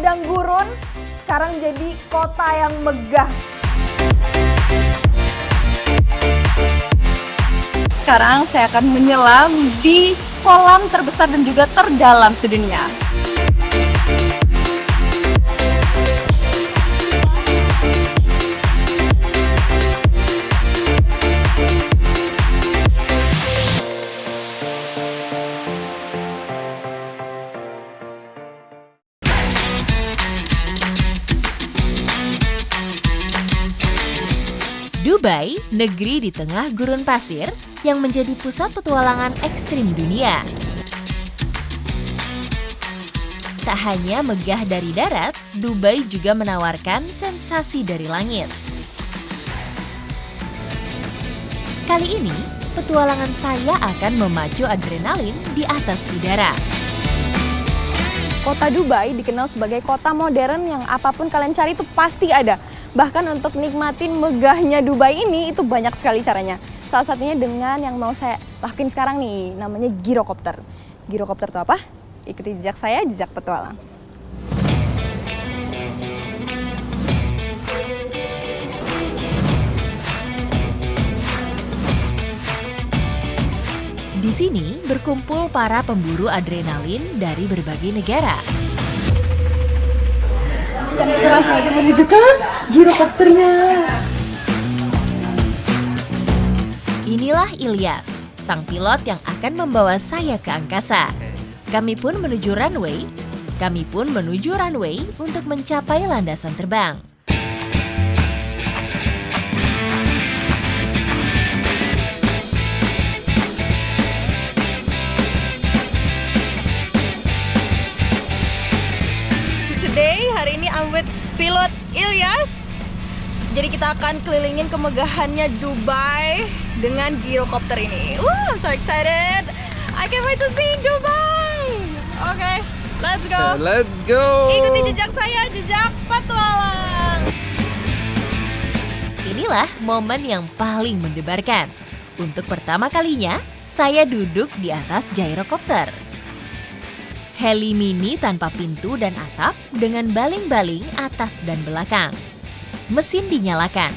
padang gurun sekarang jadi kota yang megah. Sekarang saya akan menyelam di kolam terbesar dan juga terdalam sedunia. Dubai, negeri di tengah gurun pasir yang menjadi pusat petualangan ekstrim dunia. Tak hanya megah dari darat, Dubai juga menawarkan sensasi dari langit. Kali ini, petualangan saya akan memacu adrenalin di atas udara. Kota Dubai dikenal sebagai kota modern yang apapun kalian cari itu pasti ada. Bahkan untuk nikmatin megahnya Dubai ini itu banyak sekali caranya. Salah satunya dengan yang mau saya lakuin sekarang nih, namanya girocopter. Girocopter itu apa? Ikuti jejak saya, jejak petualang. Di sini berkumpul para pemburu adrenalin dari berbagai negara. Sekarang saja menuju ke girocopternya. Inilah Ilyas, sang pilot yang akan membawa saya ke angkasa. Kami pun menuju runway untuk mencapai landasan terbang. Hari ini I'm with pilot Ilyas. Jadi kita akan kelilingin kemegahannya Dubai dengan girocopter ini. I'm so excited. I can't wait to see Dubai. Oke, let's go. Let's go. Ikuti jejak saya, jejak petualang. Inilah momen yang paling mendebarkan. Untuk pertama kalinya, saya duduk di atas gyrocopter. Heli mini tanpa pintu dan atap dengan baling-baling atas dan belakang. Mesin dinyalakan.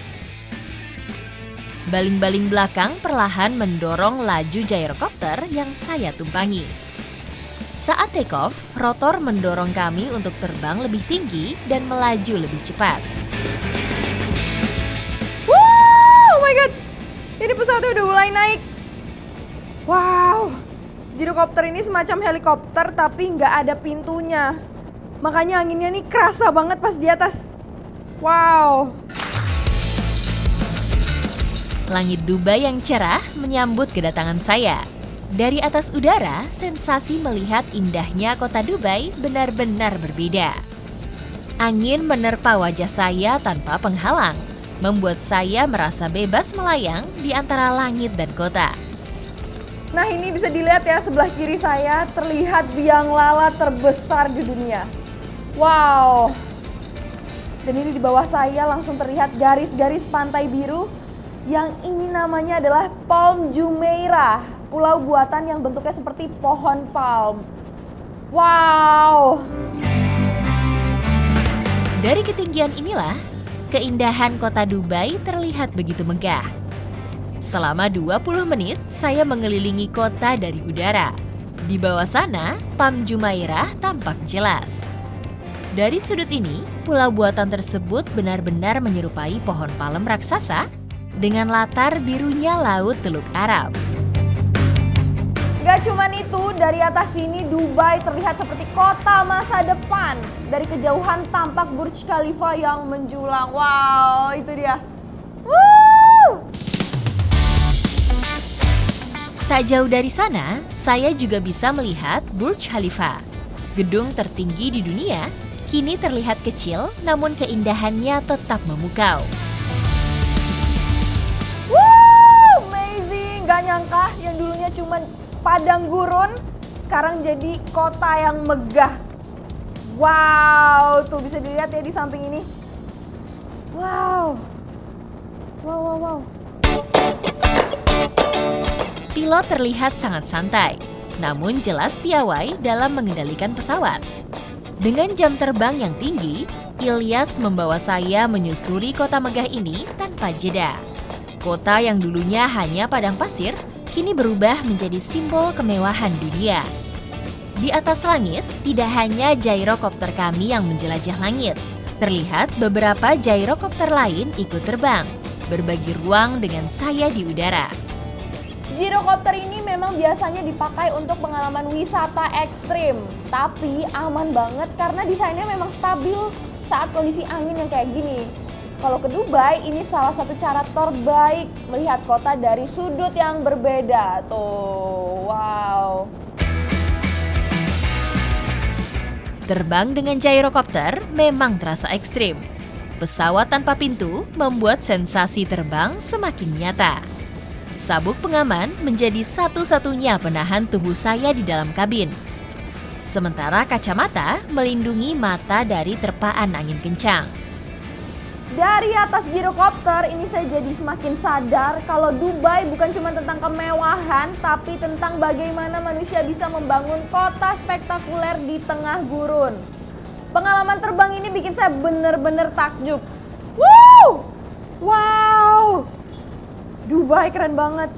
Baling-baling belakang perlahan mendorong laju gyrocopter yang saya tumpangi. Saat take off, rotor mendorong kami untuk terbang lebih tinggi dan melaju lebih cepat. Oh my god. Ini pesawatnya udah mulai naik. Wow. Girocopter ini semacam helikopter tapi nggak ada pintunya. Makanya anginnya nih kerasa banget pas di atas. Wow. Langit Dubai yang cerah menyambut kedatangan saya. Dari atas udara, sensasi melihat indahnya kota Dubai benar-benar berbeda. Angin menerpa wajah saya tanpa penghalang, membuat saya merasa bebas melayang di antara langit dan kota. Nah ini bisa dilihat ya, sebelah kiri saya terlihat biang lala terbesar di dunia. Wow. Dan ini di bawah saya langsung terlihat garis-garis pantai biru yang ini namanya adalah Palm Jumeirah, pulau buatan yang bentuknya seperti pohon palm. Wow. Dari ketinggian inilah, keindahan kota Dubai terlihat begitu megah. Selama 20 menit, saya mengelilingi kota dari udara. Di bawah sana, Palm Jumeirah tampak jelas. Dari sudut ini, pulau buatan tersebut benar-benar menyerupai pohon palem raksasa dengan latar birunya Laut Teluk Arab. Gak cuman itu, dari atas sini Dubai terlihat seperti kota masa depan. Dari kejauhan tampak Burj Khalifa yang menjulang. Wow, itu dia. Woo! Tak jauh dari sana, saya juga bisa melihat Burj Khalifa. Gedung tertinggi di dunia, kini terlihat kecil namun keindahannya tetap memukau. Woo! Amazing! Gak nyangka yang dulunya cuma padang gurun, sekarang jadi kota yang megah. Wow, tuh bisa dilihat ya di samping ini. Wow. Wow, wow, wow. Pilot terlihat sangat santai, namun jelas piawai dalam mengendalikan pesawat. Dengan jam terbang yang tinggi, Ilyas membawa saya menyusuri kota megah ini tanpa jeda. Kota yang dulunya hanya padang pasir, kini berubah menjadi simbol kemewahan dunia. Di atas langit, tidak hanya gyrocopter kami yang menjelajah langit. Terlihat beberapa gyrocopter lain ikut terbang, berbagi ruang dengan saya di udara. Gyrocopter ini memang biasanya dipakai untuk pengalaman wisata ekstrim, tapi aman banget karena desainnya memang stabil saat kondisi angin yang kayak gini. Kalau ke Dubai, ini salah satu cara terbaik melihat kota dari sudut yang berbeda. Tuh, wow. Terbang dengan gyrocopter memang terasa ekstrim. Pesawat tanpa pintu membuat sensasi terbang semakin nyata. Sabuk pengaman menjadi satu-satunya penahan tubuh saya di dalam kabin. Sementara kacamata melindungi mata dari terpaan angin kencang. Dari atas gyrocopter ini saya jadi semakin sadar kalau Dubai bukan cuma tentang kemewahan, tapi tentang bagaimana manusia bisa membangun kota spektakuler di tengah gurun. Pengalaman terbang ini bikin saya bener-bener takjub. Wow! Wow! Dubai keren banget.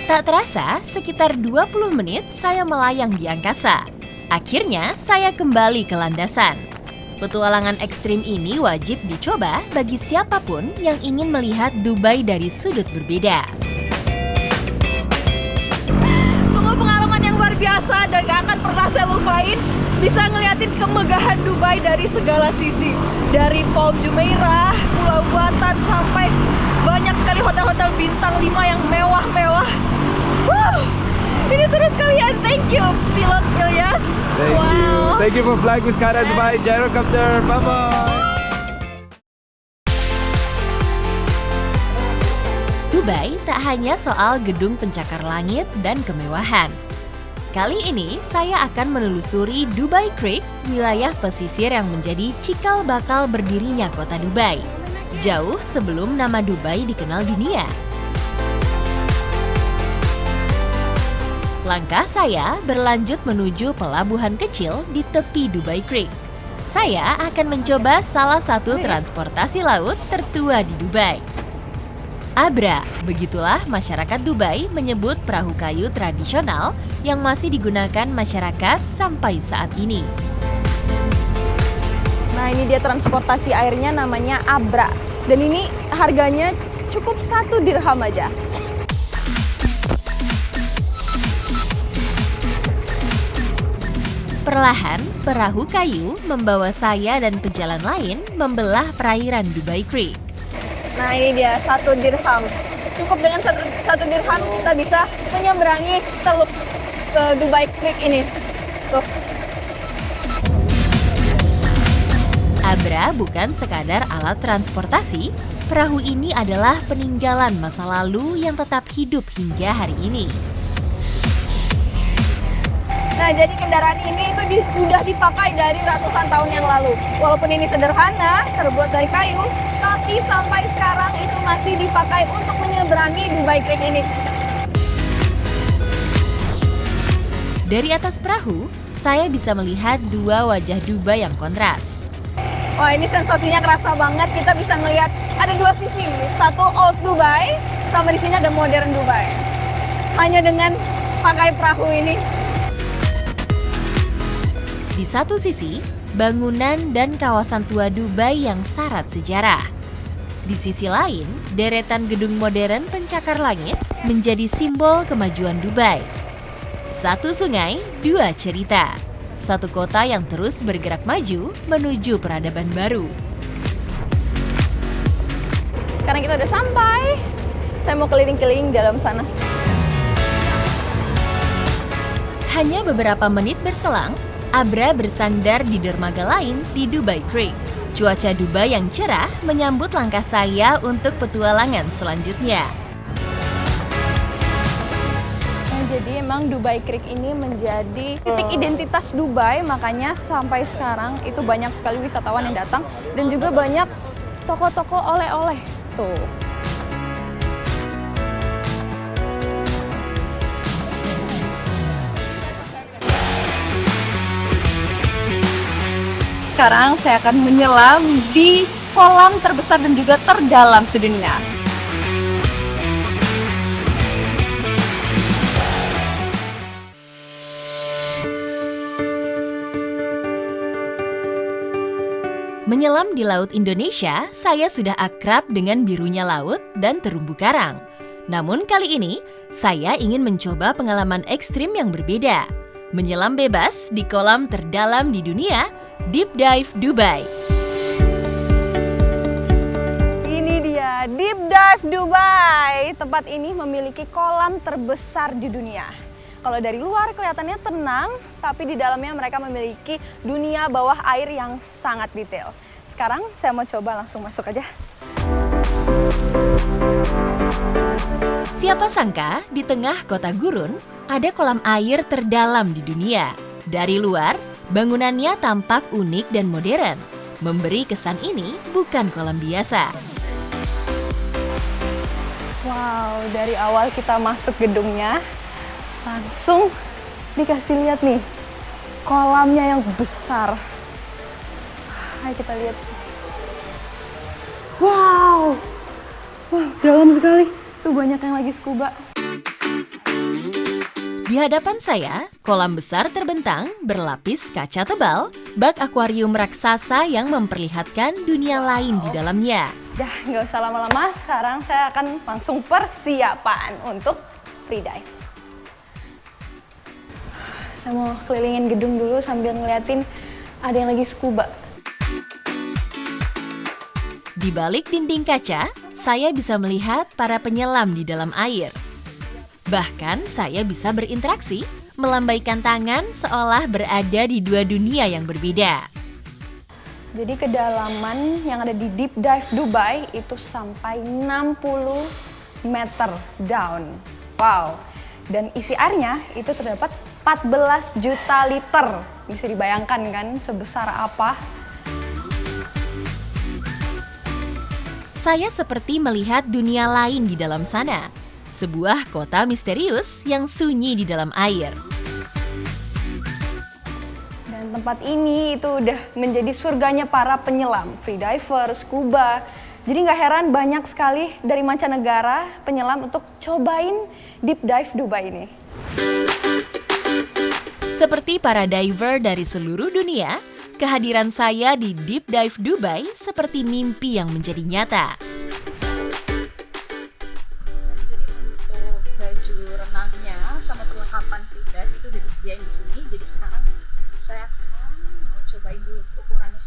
Tak terasa, sekitar 20 menit saya melayang di angkasa. Akhirnya, saya kembali ke landasan. Petualangan ekstrim ini wajib dicoba bagi siapapun yang ingin melihat Dubai dari sudut berbeda. Sungguh pengalaman yang luar biasa dan gak akan pernah saya lupain. Bisa ngeliatin kemegahan Dubai dari segala sisi. Dari Palm Jumeirah, Pulau Buatan, sampai banyak sekali hotel-hotel bintang 5 yang mewah-mewah. Wow, ini seru sekali and thank you pilot Ilyas. Thank you for flying with Skydive Dubai Gyrocopter. Bye-bye. Dubai tak hanya soal gedung pencakar langit dan kemewahan. Kali ini saya akan menelusuri Dubai Creek, wilayah pesisir yang menjadi cikal bakal berdirinya kota Dubai. Jauh sebelum nama Dubai dikenal dunia. Langkah saya berlanjut menuju pelabuhan kecil di tepi Dubai Creek. Saya akan mencoba salah satu transportasi laut tertua di Dubai. Abra, begitulah masyarakat Dubai menyebut perahu kayu tradisional yang masih digunakan masyarakat sampai saat ini. Nah, ini dia transportasi airnya, namanya Abra. Dan ini harganya cukup 1 dirham aja. Perlahan, perahu kayu membawa saya dan pejalan lain membelah perairan Dubai Creek. Nah, ini dia 1 dirham. Cukup dengan 1 dirham kita bisa menyeberangi teluk Dubai Creek ini. Tuh. Abra bukan sekadar alat transportasi, perahu ini adalah peninggalan masa lalu yang tetap hidup hingga hari ini. Nah, jadi kendaraan ini itu sudah dipakai dari ratusan tahun yang lalu. Walaupun ini sederhana, terbuat dari kayu, tapi sampai sekarang itu masih dipakai untuk menyeberangi Dubai Creek ini. Dari atas perahu, saya bisa melihat 2 wajah Dubai yang kontras. Wah, ini sensasinya kerasa banget. Kita bisa melihat ada 2 sisi. Satu old Dubai, sama di sini ada modern Dubai. Hanya dengan pakai perahu ini. Di satu sisi, bangunan dan kawasan tua Dubai yang syarat sejarah. Di sisi lain, deretan gedung modern pencakar langit menjadi simbol kemajuan Dubai. Satu sungai, 2 cerita. Satu kota yang terus bergerak maju menuju peradaban baru. Sekarang kita udah sampai. Saya mau keliling-keliling dalam sana. Hanya beberapa menit berselang, Abra bersandar di dermaga lain di Dubai Creek. Cuaca Dubai yang cerah menyambut langkah saya untuk petualangan selanjutnya. Jadi emang Dubai Creek ini menjadi titik identitas Dubai, makanya sampai sekarang itu banyak sekali wisatawan yang datang dan juga banyak toko-toko oleh-oleh. Tuh. sekarang saya akan menyelam di kolam terbesar dan juga terdalam sedunia. Menyelam di Laut Indonesia, saya sudah akrab dengan birunya laut dan terumbu karang. Namun kali ini, saya ingin mencoba pengalaman ekstrim yang berbeda. Menyelam bebas di kolam terdalam di dunia, Deep Dive Dubai. Ini dia, Deep Dive Dubai. Tempat ini memiliki kolam terbesar di dunia. Kalau dari luar kelihatannya tenang, tapi di dalamnya mereka memiliki dunia bawah air yang sangat detail. Sekarang saya mau coba langsung masuk aja. Siapa sangka di tengah kota gurun ada kolam air terdalam di dunia. Dari luar, bangunannya tampak unik dan modern. Memberi kesan ini bukan kolam biasa. Wow, dari awal kita masuk gedungnya, langsung dikasih lihat nih kolamnya yang besar. Ayo kita lihat. Wow, wah dalam sekali. Tuh banyak yang lagi scuba. Di hadapan saya, kolam besar terbentang berlapis kaca tebal, bak akuarium raksasa yang memperlihatkan dunia lain di dalamnya. Dah, nggak usah lama-lama. Sekarang saya akan langsung persiapan untuk free dive. Saya mau kelilingin gedung dulu sambil ngeliatin ada yang lagi scuba. Di balik dinding kaca, saya bisa melihat para penyelam di dalam air. Bahkan saya bisa berinteraksi, melambaikan tangan seolah berada di dua dunia yang berbeda. Jadi kedalaman yang ada di Deep Dive Dubai itu sampai 60 meter down. Wow. Dan isi airnya itu terdapat 14 juta liter. Bisa dibayangkan kan sebesar apa? Saya seperti melihat dunia lain di dalam sana. Sebuah kota misterius yang sunyi di dalam air. Dan tempat ini itu udah menjadi surganya para penyelam, freediver, scuba. Jadi nggak heran banyak sekali dari mancanegara penyelam untuk cobain Deep Dive Dubai ini. Seperti para diver dari seluruh dunia, kehadiran saya di Deep Dive Dubai seperti mimpi yang menjadi nyata. Jadi untuk baju renangnya sama perlengkapan free dive itu udah disediain di sini. Jadi sekarang saya akan mau cobain dulu ukurannya.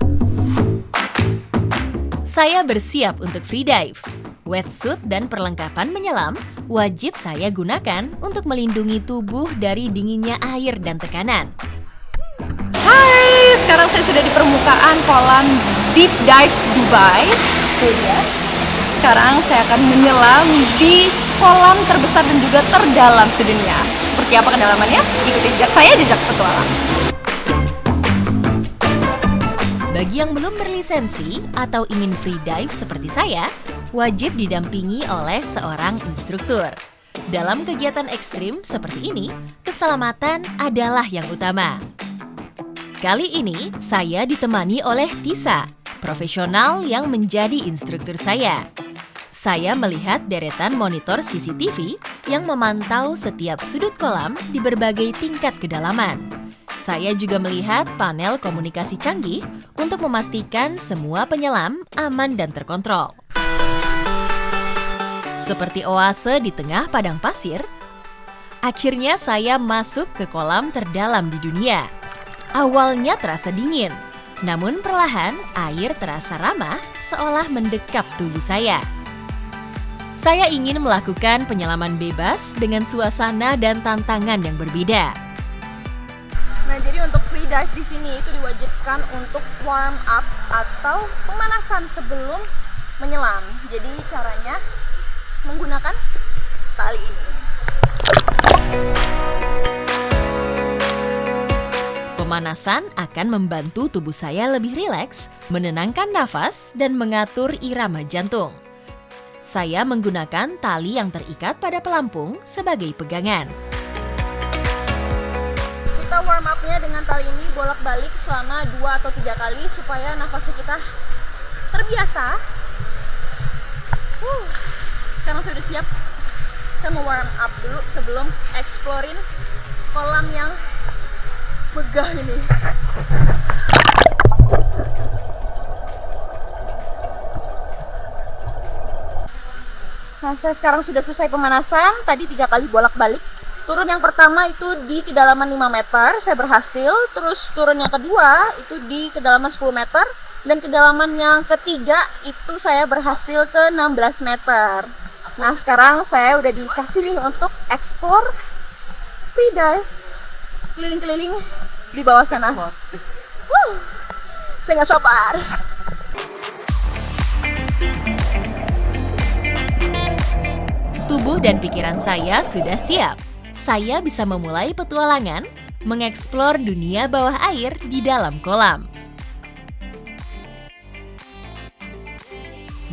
Saya bersiap untuk free dive. Wetsuit dan perlengkapan menyelam wajib saya gunakan untuk melindungi tubuh dari dinginnya air dan tekanan. Hai, sekarang saya sudah di permukaan kolam Deep Dive Dubai. Tuh dia. Sekarang saya akan menyelam di kolam terbesar dan juga terdalam sedunia. Seperti apa kedalamannya? Ikuti jejak petualang. Bagi yang belum berlisensi atau ingin free dive seperti saya, wajib didampingi oleh seorang instruktur. Dalam kegiatan ekstrim seperti ini, keselamatan adalah yang utama. Kali ini, saya ditemani oleh Tisa, profesional yang menjadi instruktur saya. Saya melihat deretan monitor CCTV yang memantau setiap sudut kolam di berbagai tingkat kedalaman. Saya juga melihat panel komunikasi canggih untuk memastikan semua penyelam aman dan terkontrol. Seperti oase di tengah padang pasir, akhirnya saya masuk ke kolam terdalam di dunia. Awalnya terasa dingin, namun perlahan air terasa ramah seolah mendekap tubuh saya. Saya ingin melakukan penyelaman bebas dengan suasana dan tantangan yang berbeda. Nah, jadi untuk free dive di sini itu diwajibkan untuk warm up atau pemanasan sebelum menyelam. Jadi caranya menggunakan tali ini. Pemanasan akan membantu tubuh saya lebih rileks, menenangkan nafas, dan mengatur irama jantung. Saya menggunakan tali yang terikat pada pelampung sebagai pegangan. Kita warm up-nya dengan tali ini bolak-balik selama 2 atau 3 kali supaya nafasnya kita terbiasa. Sekarang sudah siap. Saya mau warm up dulu sebelum exploring kolam yang megah ini. Nah, saya sekarang sudah selesai pemanasan. Tadi 3 kali bolak-balik. Turun yang pertama itu di kedalaman 5 meter, saya berhasil. Terus turun yang kedua itu di kedalaman 10 meter. Dan kedalaman yang ketiga itu saya berhasil ke 16 meter. Nah, sekarang saya udah dikasih nih untuk explore free dive keliling-keliling di bawah sana. Saya nggak sabar. Tubuh dan pikiran saya sudah siap. Saya bisa memulai petualangan, mengeksplor dunia bawah air di dalam kolam.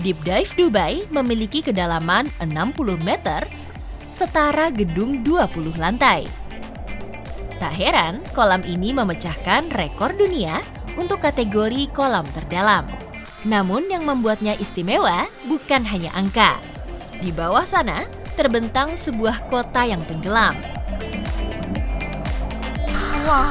Deep Dive Dubai memiliki kedalaman 60 meter, setara gedung 20 lantai. Tak heran, kolam ini memecahkan rekor dunia untuk kategori kolam terdalam. Namun yang membuatnya istimewa bukan hanya angka. Di bawah sana, terbentang sebuah kota yang tenggelam. Wah,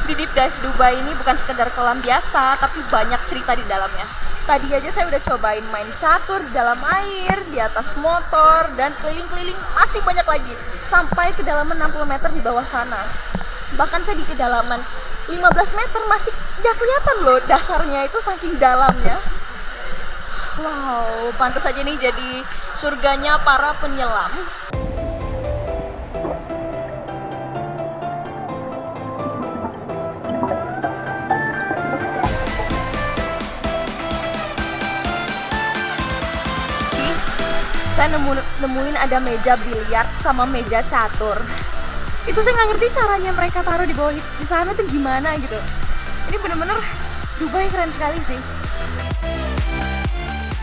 di Deep Dive Dubai ini bukan sekedar kolam biasa, tapi banyak cerita di dalamnya. Tadi aja saya udah cobain main catur di dalam air, di atas motor, dan keliling-keliling masih banyak lagi. Sampai kedalaman 60 meter di bawah sana. Bahkan saya di kedalaman 15 meter masih nggak kelihatan loh dasarnya itu saking dalamnya. Wow, pantas aja nih jadi surganya para penyelam. Saya nemuin ada meja biliar sama meja catur. Itu saya nggak ngerti caranya mereka taruh di bawah di sana tuh gimana gitu. Ini bener-bener Dubai keren sekali sih.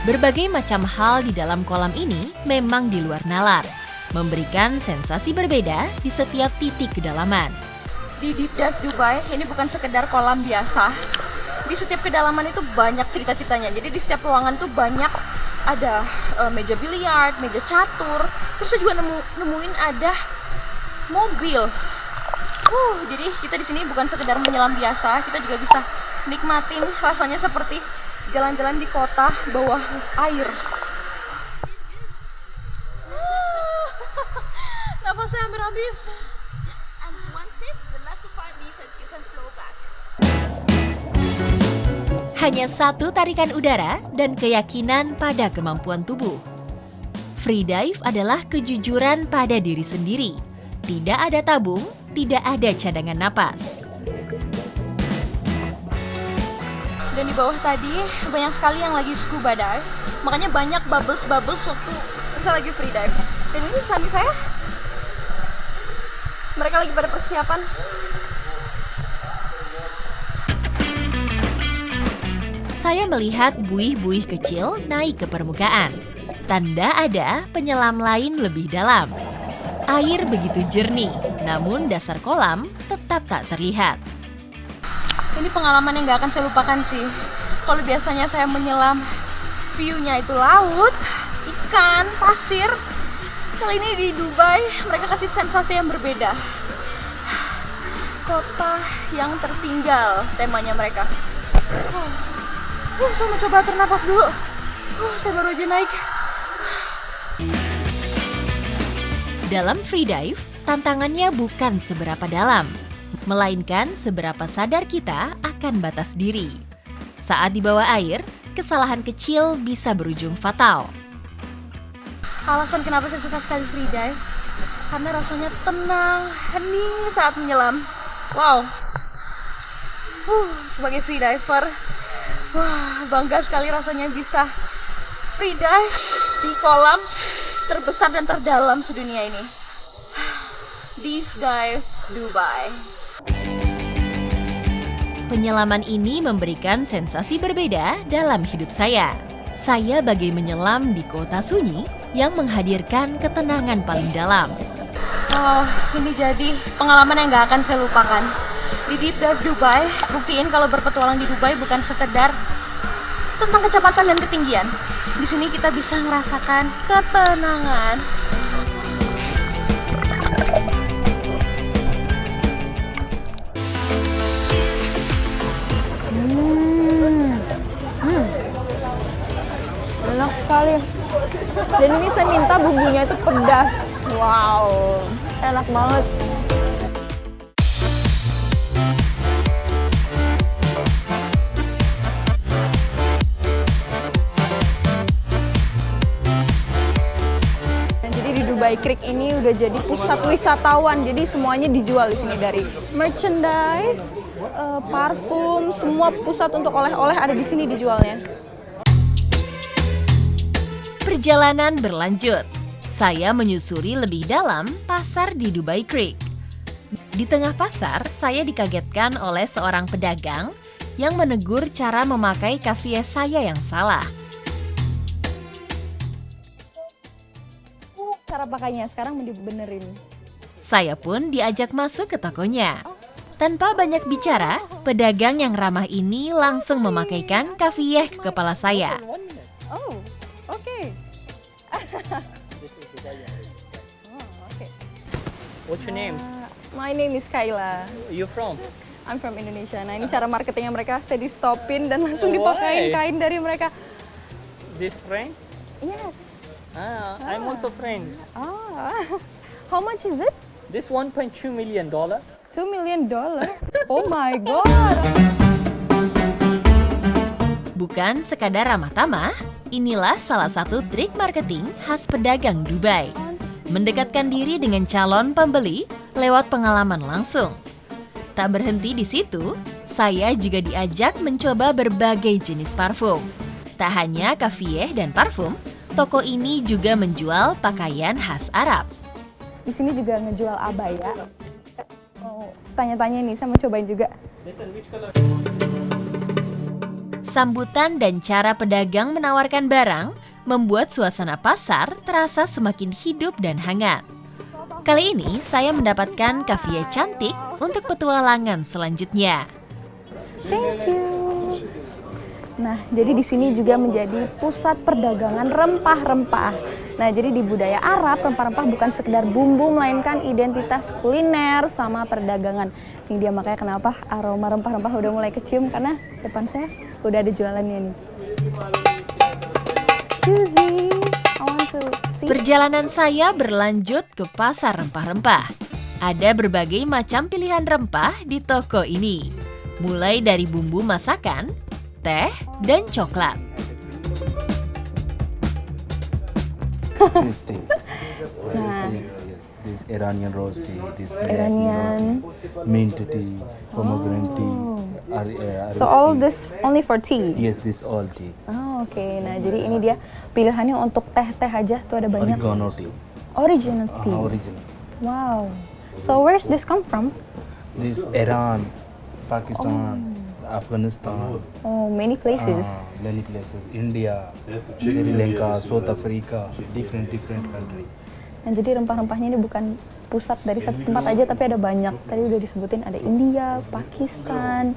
Berbagai macam hal di dalam kolam ini memang di luar nalar, memberikan sensasi berbeda di setiap titik kedalaman. Di Deep Dive Dubai ini bukan sekedar kolam biasa. Di setiap kedalaman itu banyak cerita-ceritanya. Jadi di setiap ruangan tuh banyak ada meja biliar, meja catur. Terus saya juga nemuin ada mobil. Jadi kita di sini bukan sekedar menyelam biasa, kita juga bisa nikmatin rasanya seperti jalan-jalan di kota bawah air. Nafas saya hampir habis. And once the last 5 meters you can flow back. Hanya satu tarikan udara dan keyakinan pada kemampuan tubuh. Free dive adalah kejujuran pada diri sendiri. Tidak ada tabung, tidak ada cadangan napas. Dan di bawah tadi banyak sekali yang lagi scuba dive. Makanya banyak bubbles waktu saya lagi free dive. Dan ini samping saya, mereka lagi pada persiapan. Saya melihat buih-buih kecil naik ke permukaan. Tanda ada penyelam lain lebih dalam. Air begitu jernih, namun dasar kolam tetap tak terlihat. Ini pengalaman yang gak akan saya lupakan sih. Kalau biasanya saya menyelam, view-nya itu laut, ikan, pasir. Kali ini di Dubai, mereka kasih sensasi yang berbeda. Kota yang tertinggal, temanya mereka. Saya mau coba atur nafas dulu. Saya baru aja naik. Dalam free dive, tantangannya bukan seberapa dalam, melainkan seberapa sadar kita akan batas diri. Saat di bawah air, kesalahan kecil bisa berujung fatal. Alasan kenapa saya suka sekali free dive, karena rasanya tenang, hening saat menyelam. Wow. Sebagai free diver, bangga sekali rasanya bisa free dive di kolam terbesar dan terdalam sedunia ini. Deep Dive Dubai. Penyelaman ini memberikan sensasi berbeda dalam hidup saya. Saya bagai menyelam di kota sunyi yang menghadirkan ketenangan paling dalam. Ini jadi pengalaman yang gak akan saya lupakan. di Deep Dive Dubai, buktiin kalau berpetualang di Dubai bukan sekedar tentang kecepatan dan ketinggian. Di sini kita bisa merasakan ketenangan. Enak sekali. Dan ini saya minta bumbunya itu pedas. Wow, enak banget. Jadi di Dubai Creek ini udah jadi pusat wisatawan. Jadi semuanya dijual di sini, dari merchandise, parfum, semua pusat untuk oleh-oleh ada di sini dijualnya. Perjalanan berlanjut. Saya menyusuri lebih dalam pasar di Dubai Creek. Di tengah pasar, saya dikagetkan oleh seorang pedagang yang menegur cara memakai kafiyeh saya yang salah. Cara pakainya sekarang dibenerin. Saya pun diajak masuk ke tokonya. Tanpa banyak bicara, pedagang yang ramah ini langsung memakaikan kafiyeh ke kepala saya. Oh, oke. What's your name? My name is Kayla. You from? I'm from Indonesia. Nah, ini cara marketingnya mereka, saya di stopin dan langsung Why? dipakein kain dari mereka. This friend? Yes. I'm also friend. How much is it? This $1.2 million. $2 million. Oh my god. Bukan sekadar ramah tamah, inilah salah satu trik marketing khas pedagang Dubai. Mendekatkan diri dengan calon pembeli lewat pengalaman langsung. Tak berhenti di situ, saya juga diajak mencoba berbagai jenis parfum. Tak hanya kafiyeh dan parfum, toko ini juga menjual pakaian khas Arab. Di sini juga ngejual abaya. Oh, tanya-tanya nih, saya mau cobain juga. Listen, which color? Sambutan dan cara pedagang menawarkan barang membuat suasana pasar terasa semakin hidup dan hangat. Kali ini saya mendapatkan kafiyeh cantik untuk petualangan selanjutnya. Thank you. Nah, jadi di sini juga menjadi pusat perdagangan rempah-rempah. Nah, jadi di budaya Arab, rempah-rempah bukan sekedar bumbu, melainkan identitas kuliner sama perdagangan. Ini dia makanya kenapa aroma rempah-rempah udah mulai kecium, karena depan saya udah ada jualannya nih. Excuse me, I want to see. Perjalanan saya berlanjut ke pasar rempah-rempah. Ada berbagai macam pilihan rempah di toko ini. Mulai dari bumbu masakan, teh, dan coklat. This tea. Nah. Yes, this Iranian rose tea, this Iranian. mint tea, pomegranate tea. So all this only for tea? Yes, this all tea. Oh, oke. Nah, jadi ini dia pilihannya untuk teh-teh aja tuh ada banyak. Oregano tea. Original tea. Original. Wow. So where's this come from? This Iran, Pakistan, Afghanistan. Oh, many places. Many places. India, Sri Lanka, South Africa, different country. Nah, jadi rempah-rempahnya ini bukan pusat dari satu tempat aja, tapi ada banyak. Tadi udah disebutin ada India, Pakistan,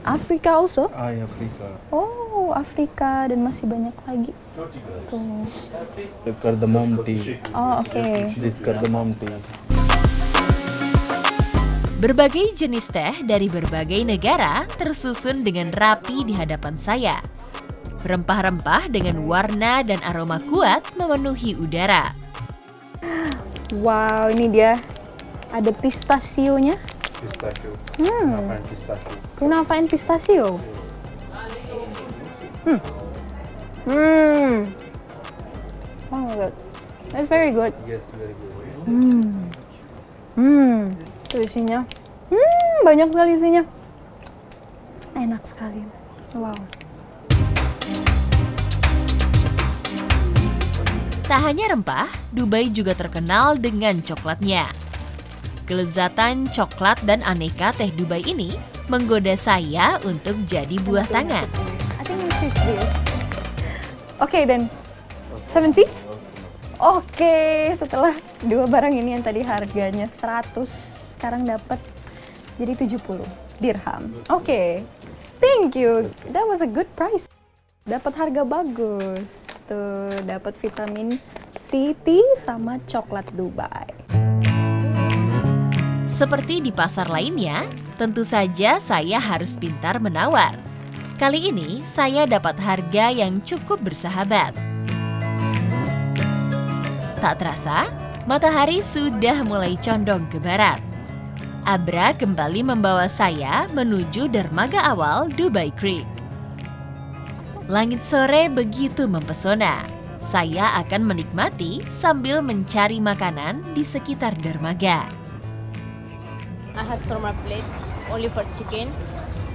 Afrika also. Africa. Oh, Afrika dan masih banyak lagi. Tuh. The cardamom tea. Oh, oke. This cardamom tea. Berbagai jenis teh dari berbagai negara tersusun dengan rapi di hadapan saya. Rempah-rempah dengan warna dan aroma kuat memenuhi udara. Wow, ini dia ada pistasionya. Pistachio. Pistachio. Kunafa and pistachio. Oh my god, that's very good. Yes, very good. Itu isinya. Banyak sekali isinya. Enak sekali. Wow. Tak hanya rempah, Dubai juga terkenal dengan coklatnya. Kelezatan coklat dan aneka teh Dubai ini menggoda saya untuk jadi buah tangan. I think we should this. Oke, dan 70? Oke, setelah dua barang ini yang tadi harganya 100, sekarang dapat jadi 70. dirham. Oke. Thank you. That was a good price. Dapat harga bagus. Tuh, dapat vitamin C, tea sama coklat Dubai. Seperti di pasar lainnya, tentu saja saya harus pintar menawar. Kali ini saya dapat harga yang cukup bersahabat. Tak terasa, matahari sudah mulai condong ke barat. Abra kembali membawa saya menuju dermaga awal Dubai Creek. Langit sore begitu mempesona. Saya akan menikmati sambil mencari makanan di sekitar dermaga. I have shawarma plate only for chicken.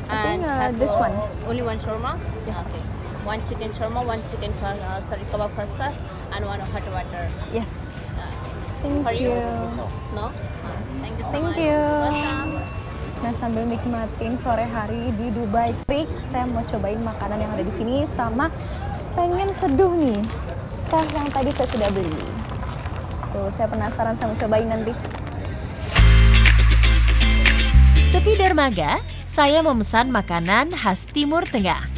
think, have, this one. Only one shawarma? Yes. Okay. One chicken shawarma, one chicken kebab khaskhas, and one hot water. Yes. Okay. Thank For you? you. No? Thank you so Thank much. you. Welcome. Nah, sambil nikmatin sore hari di Dubai Creek, saya mau cobain makanan yang ada di sini sama pengen seduh nih teh yang tadi saya sudah beli. Tuh, saya penasaran sama cobain nanti. Tepi dermaga, saya memesan makanan khas Timur Tengah.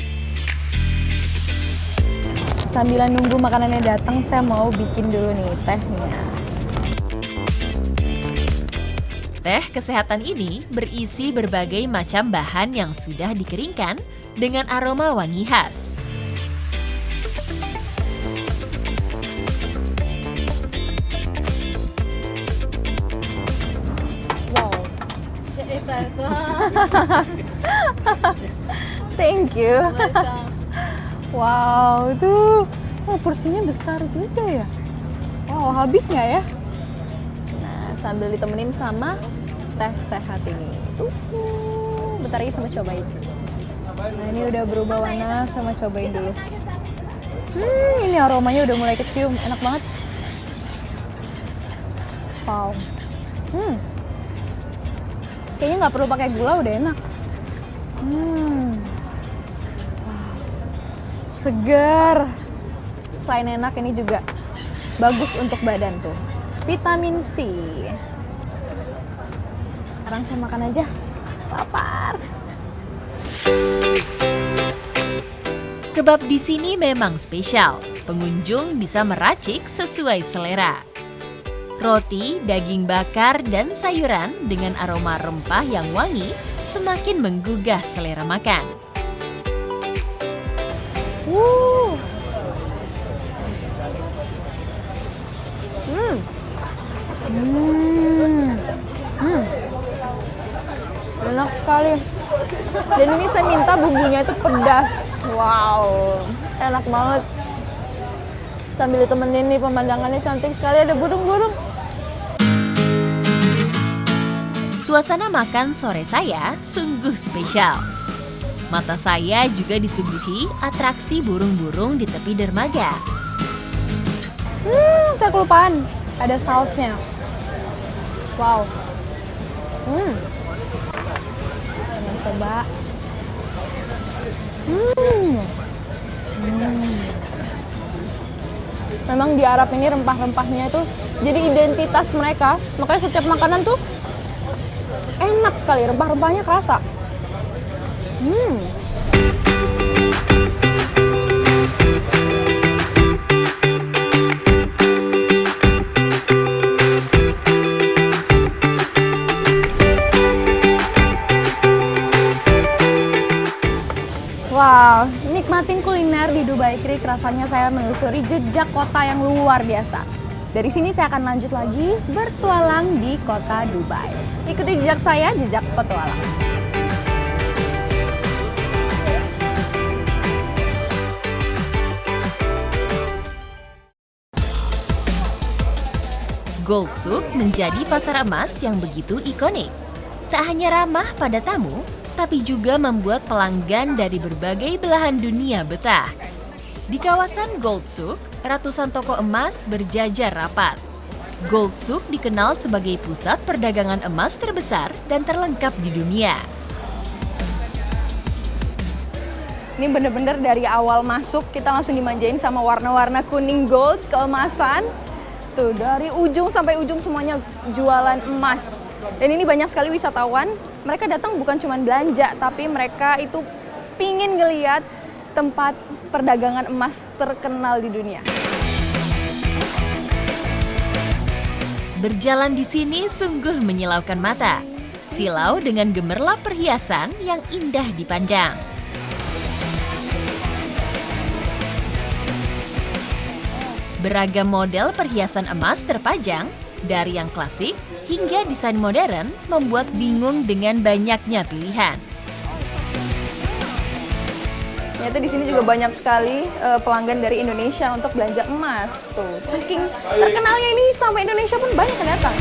Sambilan nunggu makanannya datang, saya mau bikin dulu nih tehnya. Teh kesehatan ini berisi berbagai macam bahan yang sudah dikeringkan dengan aroma wangi khas. Wow. Thank you. Welcome. Wow, tuh. Oh, porsinya besar juga ya. Wow, habis nggak ya? Nah, sambil ditemenin sama teh sehat ini. Bentar lagi sama cobain. Nah, ini udah berubah warna, sama cobain dulu. Ini aromanya udah mulai kecium, enak banget. Wow. Kayaknya nggak perlu pakai gula, udah enak. Wow. Segar. Selain enak, ini juga bagus untuk badan tuh. Vitamin C. Sekarang saya makan aja. Lapar. Kebab di sini memang spesial. Pengunjung bisa meracik sesuai selera. Roti, daging bakar, dan sayuran dengan aroma rempah yang wangi semakin menggugah selera makan. Enak sekali. Dan ini saya minta bumbunya itu pedas. Wow, enak banget. Sambil ditemenin nih pemandangannya cantik sekali, ada burung-burung. Suasana makan sore saya sungguh spesial. Mata saya juga disuguhi atraksi burung-burung di tepi dermaga. Saya kelupaan. Ada sausnya. Wow. Saya coba. Memang di Arab ini rempah-rempahnya itu jadi identitas mereka. Makanya setiap makanan tuh enak sekali, rempah-rempahnya kerasa. Wow, nikmatin kuliner di Dubai Creek, rasanya saya menelusuri jejak kota yang luar biasa. Dari sini saya akan lanjut lagi bertualang di kota Dubai. Ikuti jejak saya, jejak petualang. Gold Souk menjadi pasar emas yang begitu ikonik. Tak hanya ramah pada tamu, tapi juga membuat pelanggan dari berbagai belahan dunia betah. Di kawasan Gold Souk, ratusan toko emas berjajar rapat. Gold Souk dikenal sebagai pusat perdagangan emas terbesar dan terlengkap di dunia. Ini bener-bener dari awal masuk kita langsung dimanjain sama warna-warna kuning gold, keemasan. Tuh, dari ujung sampai ujung semuanya jualan emas. Dan ini banyak sekali wisatawan, mereka datang bukan cuma belanja, tapi mereka itu pingin ngeliat tempat perdagangan emas terkenal di dunia. Berjalan di sini sungguh menyilaukan mata. Silau dengan gemerlap perhiasan yang indah dipandang. Beragam model perhiasan emas terpajang, dari yang klasik hingga desain modern, membuat bingung dengan banyaknya pilihan. Ternyata di sini juga banyak sekali pelanggan dari Indonesia untuk belanja emas. Tuh, saking terkenalnya ini sampai Indonesia pun banyak yang datang.